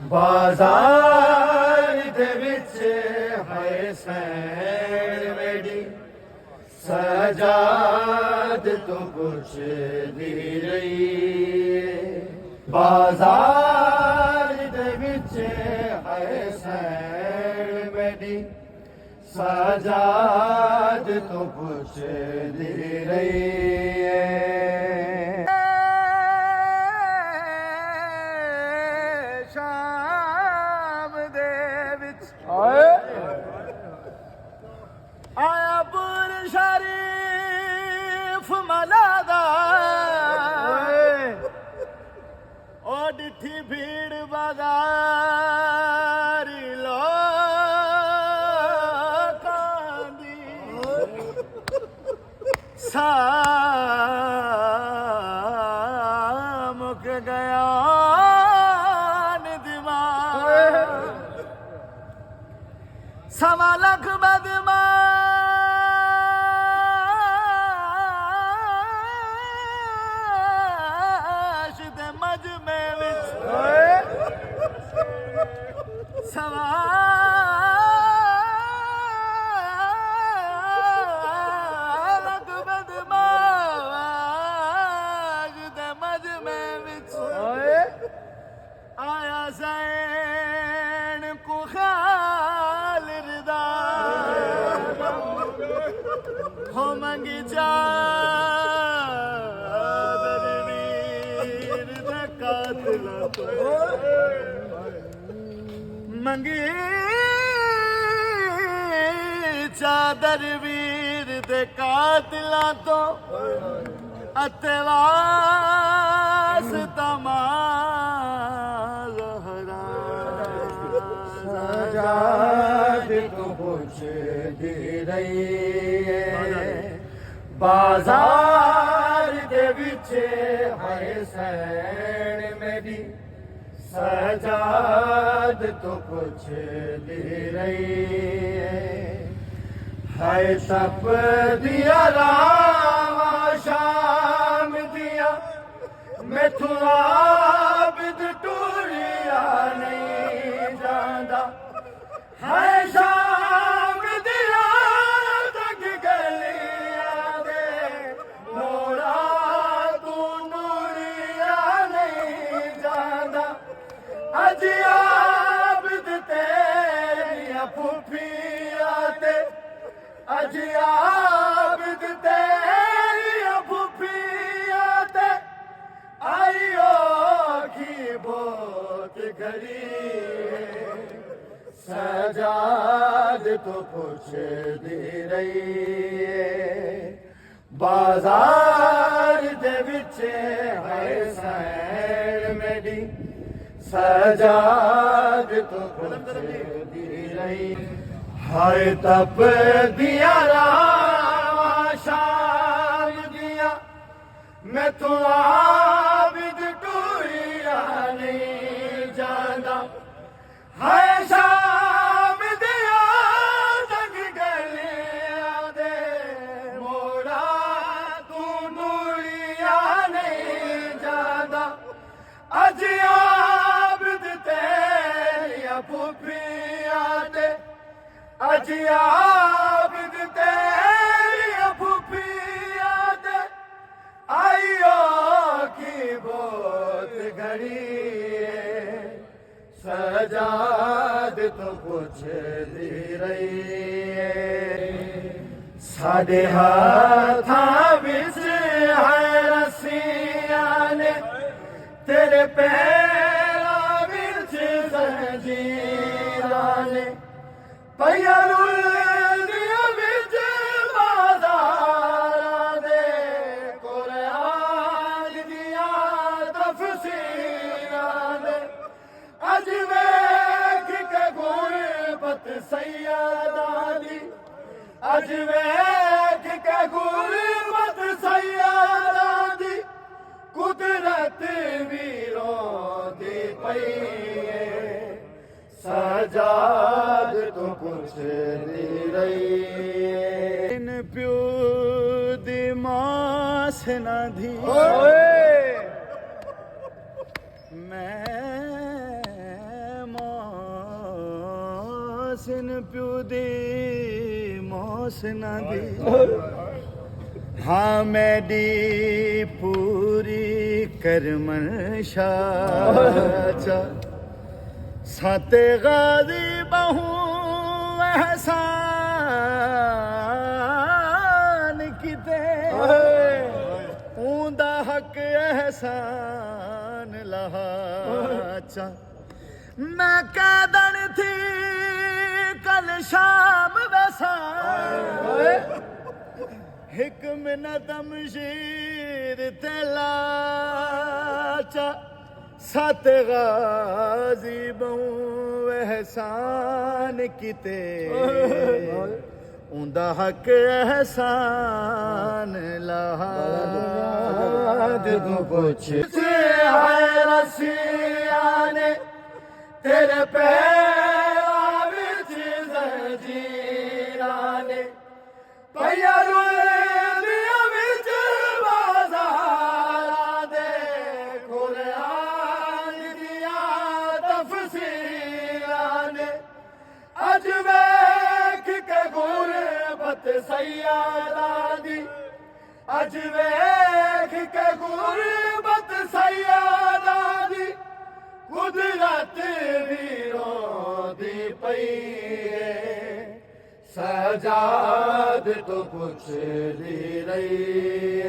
बाजार दे विच है सैन मेरी सजाद तो कुछ दी रही बाजार दे विच है सैन मेरी सजाद तो कुछ दी रही आया पुर शरीफ मलादा ओ डिठी भीड़ बाजारी लोकां दी सा मुक गया सवा लख बदमाश दे मजमे विच सवा लख बदमाश दे मजमे विच आया ज़ैन को हो मंगी चादर वीर दे कातिला मंगी चादर वीर दे कातिला तो अतवास तमाम सजाद तो कुछ दे रही बाजार दे विच है सैन मेरी सजाद तो कुछ दे रही है सप दिया रावा शाम दिया मैथू आबिद टूरिया नहीं जांदा है शाम दिया तक गलियां दे मोड़ा तू नूरिया नहीं जांदा अज आबिद तेरिया फुफिया ते अज आबिद तेरिया फुफिया ते आइयो की बहुत घड़ी सजाद तो कुछ दे रही बाजार दे विच है सैन मेरी सजाद तो कुछ दे रही हाय तप दिया रावा शाम दिया मैं तो आबिद टूरिया नहीं जाना हाय शाम दिया तक गलियां दे मोड़ा तू नूरिया नहीं जाना अज आबिद तेरिया फुफिया ते अज आबिद तेरिया फुफिया ते आइयो की बहुत घड़ी सजाद तो कुछ दे रही साडे हाथां विच है रस्सियां ने तेरे पैरां विच जंजीरां ने पईयां रुलदियां विच बाज़ारां दे कुरान दियां तफसीरां ने अज वेख के गुरबत सैयदा दी अज वेख के गुरबत सैयदा दी कुदरत वीरों दी पई सजाद तो कुछ दे रही इन प्यो दी मास न धी मैं मोहसिन प्यू दी मोहसिना दी हाँ मैडी पूरी करमन शाचा साते गाजी बहु एहसान किते ऊंदा हक एहसान लहाचा मैं कैदन थी कल शाम वैसा हिक मिनट मशीर तेलाचा सत गाजी बहु एहसान किते उंदा हक एहसान लहा ਜਦੋਂ ਪੁੱਛ है रसिया ने तेरे पैरां विच जंजीरां ने पईया रुलदियां विच बाज़ारां दे कुरान दियां तफसीरां ने अज वेख के गुरबत सैयदां दी अज वेख के गुरबत सैयदां दी कुदरत भी रोंदी पई सजाद तो पुछदी रही